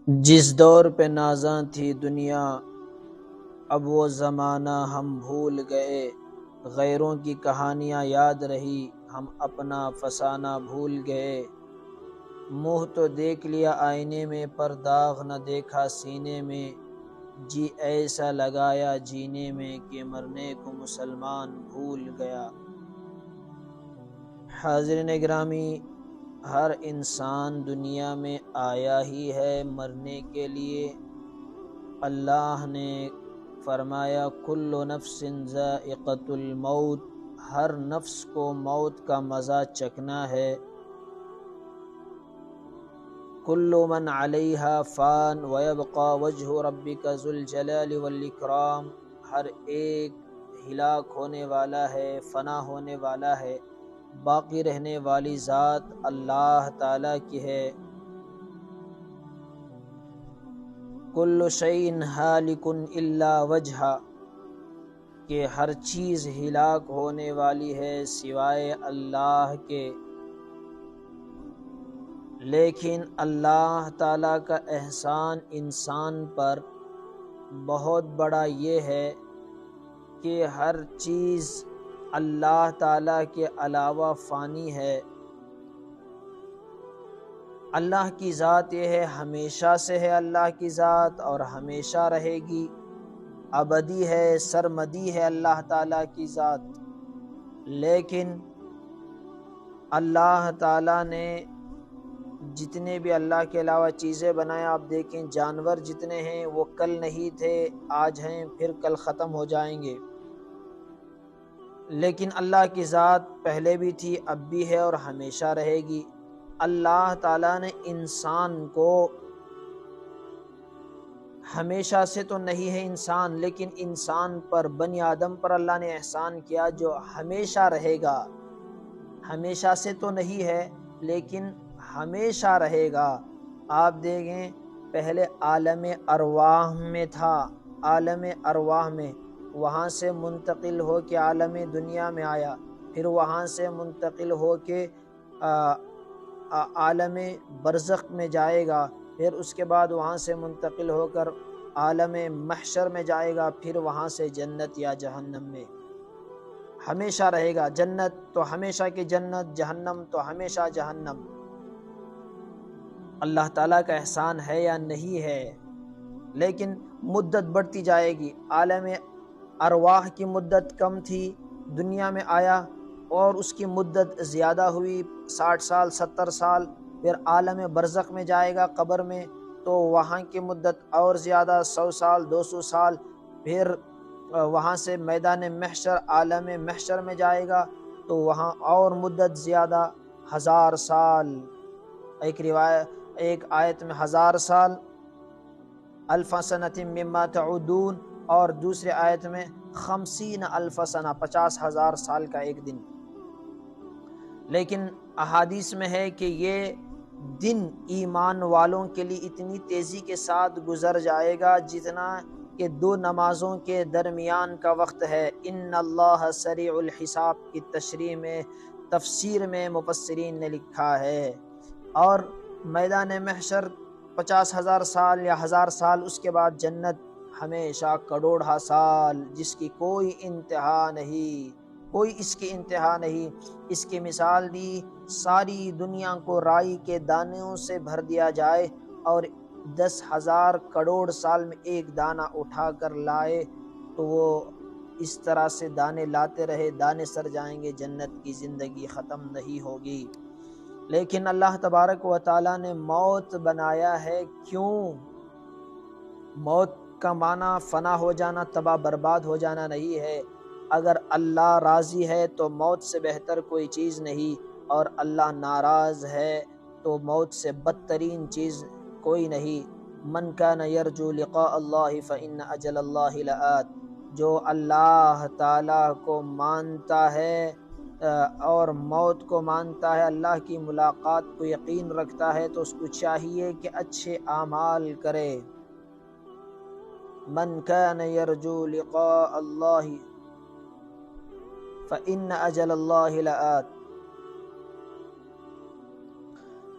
جس دور پہ نازاں تھی دنیا، اب وہ زمانہ ہم بھول گئے۔ غیروں کی کہانیاں یاد رہی، ہم اپنا فسانہ بھول گئے۔ منہ تو دیکھ لیا آئینے میں، پر داغ نہ دیکھا سینے میں۔ جی ایسا لگایا جینے میں کہ مرنے کو مسلمان بھول گیا۔ حاضرین گرامی، ہر انسان دنیا میں آیا ہی ہے مرنے کے لیے۔ اللہ نے فرمایا کل نفس ذائقۃ الموت، ہر نفس کو موت کا مزہ چکھنا ہے۔ کل من علیہا فان ویبقى وجہ ربک ذو الجلال والاکرام، ہر ایک ہلاک ہونے والا ہے، فنا ہونے والا ہے، باقی رہنے والی ذات اللہ تعالی کی ہے۔ کل شیء ہالک الا وجہہ، کہ ہر چیز ہلاک ہونے والی ہے سوائے اللہ کے۔ لیکن اللہ تعالیٰ کا احسان انسان پر بہت بڑا یہ ہے کہ ہر چیز اللہ تعالیٰ کے علاوہ فانی ہے۔ اللہ کی ذات یہ ہے، ہمیشہ سے ہے اللہ کی ذات اور ہمیشہ رہے گی، ابدی ہے، سرمدی ہے اللہ تعالیٰ کی ذات۔ لیکن اللہ تعالیٰ نے جتنے بھی اللہ کے علاوہ چیزیں بنایا، آپ دیکھیں جانور جتنے ہیں وہ کل نہیں تھے، آج ہیں، پھر کل ختم ہو جائیں گے۔ لیکن اللہ کی ذات پہلے بھی تھی، اب بھی ہے اور ہمیشہ رہے گی۔ اللہ تعالیٰ نے انسان کو، ہمیشہ سے تو نہیں ہے انسان، لیکن انسان پر، بنی آدم پر اللہ نے احسان کیا جو ہمیشہ رہے گا۔ ہمیشہ سے تو نہیں ہے لیکن ہمیشہ رہے گا۔ آپ دیکھیں پہلے عالم ارواح میں تھا، عالم ارواح میں، وہاں سے منتقل ہو کے عالم دنیا میں آیا، پھر وہاں سے منتقل ہو کے عالم برزخ میں جائے گا، پھر اس کے بعد وہاں سے منتقل ہو کر عالم محشر میں جائے گا، پھر وہاں سے جنت یا جہنم میں ہمیشہ رہے گا۔ جنت تو ہمیشہ کی جنت، جہنم تو ہمیشہ جہنم۔ اللہ تعالیٰ کا احسان ہے یا نہیں ہے؟ لیکن مدت بڑھتی جائے گی۔ عالم ارواح کی مدت کم تھی، دنیا میں آیا اور اس کی مدت زیادہ ہوئی، 60 سال 70 سال، پھر عالم برزخ میں جائے گا قبر میں تو وہاں کی مدت اور زیادہ، 100 سال 200 سال، پھر وہاں سے میدان محشر، عالم محشر میں جائے گا تو وہاں اور مدت زیادہ، 1000 سال۔ ایک آیت میں 1000 سال، الف سنۃ مما تعدون، اور دوسرے آیت میں 50,000 سنہ، 50,000 سال کا ایک دن۔ لیکن احادیث میں ہے کہ یہ دن ایمان والوں کے لیے اتنی تیزی کے ساتھ گزر جائے گا جتنا کہ 2 نمازوں کے درمیان کا وقت ہے۔ ان اللہ سریع الحساب کی تشریح میں، تفسیر میں مفسرین نے لکھا ہے۔ اور میدان محشر 50,000 سال یا 1000 سال، اس کے بعد جنت ہمیشہ کروڑہ سال، جس کی کوئی انتہا نہیں، کوئی اس کی انتہا نہیں۔ اس کی مثال دی، ساری دنیا کو رائی کے دانوں سے بھر دیا جائے اور 10,000 کروڑ سال میں ایک دانہ اٹھا کر لائے تو وہ اس طرح سے دانے لاتے رہے، دانے سر جائیں گے، جنت کی زندگی ختم نہیں ہوگی۔ لیکن اللہ تبارک و تعالیٰ نے موت بنایا ہے، کیوں؟ موت کا معنی فنا ہو جانا، تباہ برباد ہو جانا نہیں ہے۔ اگر اللہ راضی ہے تو موت سے بہتر کوئی چیز نہیں، اور اللہ ناراض ہے تو موت سے بدترین چیز کوئی نہیں۔ من کان یرجو لقاء اللہ فإن اجل اللہ لآت، جو اللہ تعالیٰ کو مانتا ہے اور موت کو مانتا ہے، اللہ کی ملاقات کو یقین رکھتا ہے، تو اس کو چاہیے کہ اچھے اعمال کرے۔ من کان یرجو لقاء اللہ فإن اجل اللہ لآت۔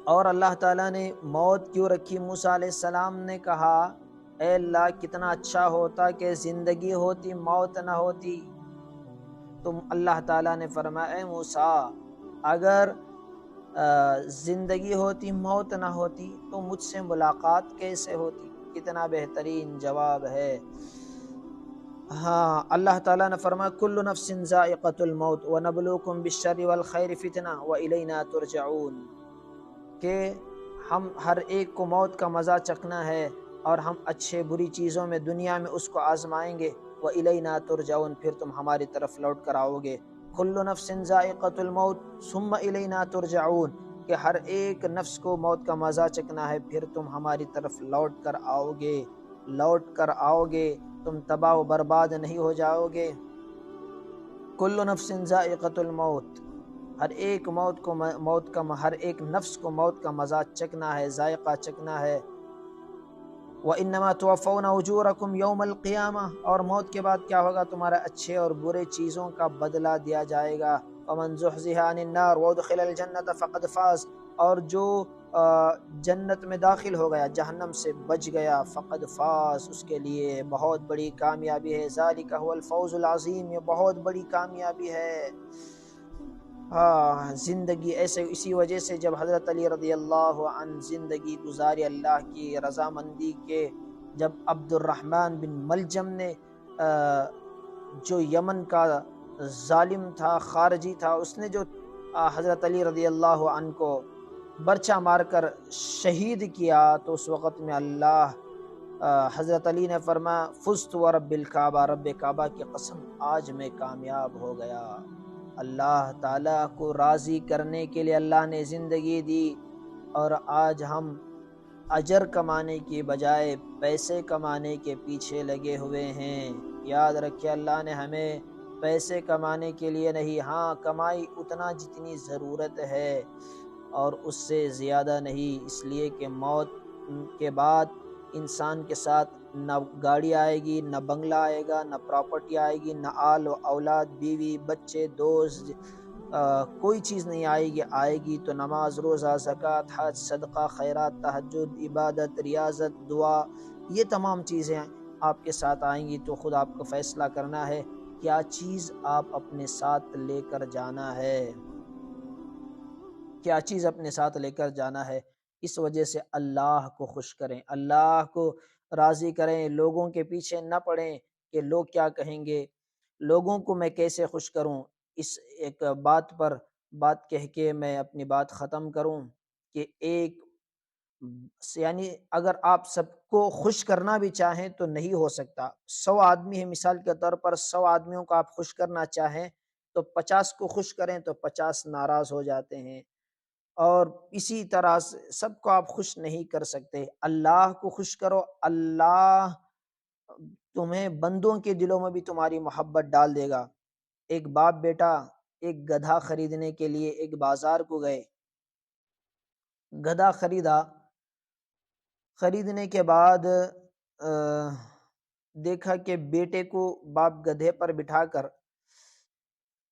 اور اللہ تعالیٰ نے موت کیوں رکھی؟ موسیٰ علیہ السلام نے کہا اے اللہ کتنا اچھا ہوتا کہ زندگی ہوتی موت نہ ہوتی۔ تو اللہ تعالیٰ نے فرمایا اے موسیٰ اگر زندگی ہوتی موت نہ ہوتی تو مجھ سے ملاقات کیسے ہوتی؟ کتنا بہترین جواب ہے۔ ہاں اللہ تعالیٰ نے فرمایا کل نفس ذائقۃ الموت ونبلوکم بالشر والخیر فتنہ والینا ترجعون، کہ ہم ہر ایک کو موت کا مزہ چکھنا ہے اور ہم اچھے بری چیزوں میں دنیا میں اس کو آزمائیں گے، وَإِلَيْنَا تُرْجَعُونَ پھر تم ہماری طرف لوٹ کر آؤ گے۔ كُلُّ نَفْسٍ ذَائِقَةُ الْمَوْتِ ثُمَّ إِلَيْنَا تُرْجَعُونَ، کہ ہر ایک نفس کو موت کا مزہ چکھنا ہے پھر تم ہماری طرف لوٹ کر آؤ گے، لوٹ کر آؤ گے، تم تباہ و برباد نہیں ہو جاؤ گے۔ كُلُّ نَفْسٍ ذَائِقَةُ الْمَوْتِ، ہر ایک ہر ایک نفس کو موت کا مزہ چکھنا ہے، ذائقہ چکھنا ہے۔ وَإِنَّمَا تُوَفَّوْنَ أُجُورَكُمْ يَوْمَ الْقِيَامَةِ، اور موت کے بعد کیا ہوگا؟ تمہارے اچھے اور برے چیزوں کا بدلہ دیا جائے گا۔ وَمَنْ زُحْزِحَ عَنِ النَّارِ وَأُدْخِلَ الْجَنَّةَ فَقَدْ فَازَ، اور جو جنت میں داخل ہو گیا، جہنم سے بچ گیا، فقد فاز، اس کے لیے بہت بڑی کامیابی ہے۔ ذَلِكَ هُوَ الْفَوْزُ الْعَظِيمُ، یہ بہت بڑی کامیابی ہے۔ زندگی ایسے اسی وجہ سے جب حضرت علی رضی اللہ عنہ زندگی گزاری اللہ کی رضامندی کے، جب عبد الرحمن بن ملجم نے جو یمن کا ظالم تھا، خارجی تھا، اس نے جو حضرت علی رضی اللہ عنہ کو برچا مار کر شہید کیا، تو اس وقت میں اللہ حضرت علی نے فرمایا فزت ورب الکعبہ، رب کعبہ کی قسم آج میں کامیاب ہو گیا۔ اللہ تعالیٰ کو راضی کرنے کے لیے اللہ نے زندگی دی، اور آج ہم اجر کمانے کی بجائے پیسے کمانے کے پیچھے لگے ہوئے ہیں۔ یاد رکھیں اللہ نے ہمیں پیسے کمانے کے لیے نہیں، ہاں کمائی اتنا جتنی ضرورت ہے اور اس سے زیادہ نہیں، اس لیے کہ موت کے بعد انسان کے ساتھ نہ گاڑی آئے گی، نہ بنگلہ آئے گا، نہ پراپرٹی آئے گی، نہ آل و اولاد، بیوی بچے دوست، کوئی چیز نہیں آئے گی تو نماز روزہ زکوٰۃ حج صدقہ خیرات تہجد عبادت ریاضت دعا، یہ تمام چیزیں آپ کے ساتھ آئیں گی۔ تو خود آپ کو فیصلہ کرنا ہے کیا چیز آپ اپنے ساتھ لے کر جانا ہے، کیا چیز اپنے ساتھ لے کر جانا ہے۔ اس وجہ سے اللہ کو خوش کریں، اللہ کو راضی کریں، لوگوں کے پیچھے نہ پڑیں کہ لوگ کیا کہیں گے، لوگوں کو میں کیسے خوش کروں۔ اس ایک بات کہہ کے میں اپنی بات ختم کروں کہ یعنی اگر آپ سب کو خوش کرنا بھی چاہیں تو نہیں ہو سکتا۔ 100 آدمی ہیں مثال کے طور پر، 100 آدمیوں کو آپ خوش کرنا چاہیں تو 50 کو خوش کریں تو 50 ناراض ہو جاتے ہیں، اور اسی طرح سے سب کو آپ خوش نہیں کر سکتے۔ اللہ کو خوش کرو، اللہ تمہیں بندوں کے دلوں میں بھی تمہاری محبت ڈال دے گا۔ ایک باپ بیٹا ایک گدھا خریدنے کے لیے ایک بازار کو گئے، گدھا خریدنے کے بعد دیکھا کہ بیٹے کو باپ گدھے پر بٹھا کر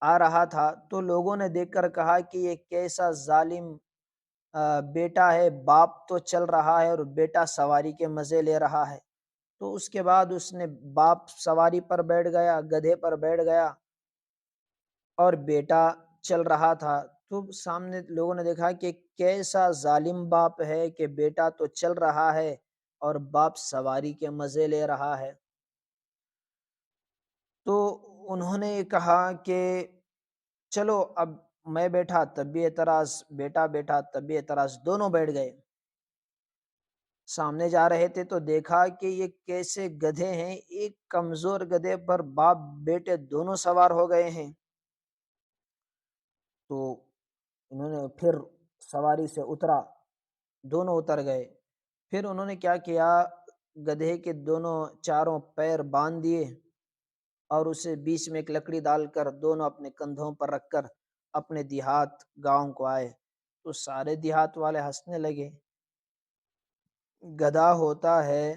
آ رہا تھا، تو لوگوں نے دیکھ کر کہا کہ یہ کیسا ظالم بیٹا ہے، باپ تو چل رہا ہے اور بیٹا سواری کے مزے لے رہا ہے۔ تو اس کے بعد اس نے باپ سواری پر بیٹھ گیا، گدھے پر بیٹھ گیا اور بیٹا چل رہا تھا۔ تو سامنے لوگوں نے دیکھا کہ کیسا ظالم باپ ہے کہ بیٹا تو چل رہا ہے اور باپ سواری کے مزے لے رہا ہے۔ تو انہوں نے کہا کہ چلو اب میں بیٹھا تب بھی اعتراض، بیٹا بیٹھا تب بھی اعتراض، دونوں بیٹھ گئے۔ سامنے جا رہے تھے تو دیکھا کہ یہ کیسے گدھے ہیں، ایک کمزور گدھے پر باپ بیٹے دونوں سوار ہو گئے ہیں۔ تو انہوں نے پھر سواری سے اترا، دونوں اتر گئے۔ پھر انہوں نے کیا کیا، گدھے کے دونوں چاروں پیر باندھ دیے اور اسے بیچ میں ایک لکڑی ڈال کر دونوں اپنے کندھوں پر رکھ کر اپنے دیہات گاؤں کو آئے۔ تو سارے دیہات والے ہنسنے لگے۔ گدھا ہوتا ہے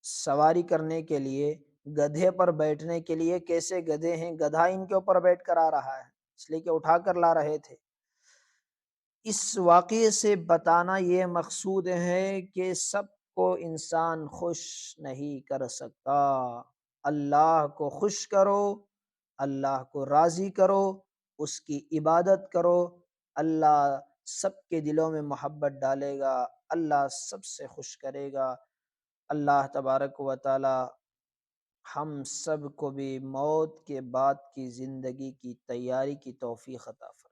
سواری کرنے کے لیے، گدھے پر بیٹھنے کے لیے کیسے گدھے ہیں، گدھا ان کے اوپر بیٹھ کر آ رہا ہے، اس لیے کہ اٹھا کر لا رہے تھے۔ اس واقعے سے بتانا یہ مقصود ہے کہ سب کو انسان خوش نہیں کر سکتا۔ اللہ کو خوش کرو، اللہ کو راضی کرو، اس کی عبادت کرو، اللہ سب کے دلوں میں محبت ڈالے گا، اللہ سب سے خوش کرے گا۔ اللہ تبارک و تعالی ہم سب کو بھی موت کے بعد کی زندگی کی تیاری کی توفیق عطا فرمائے۔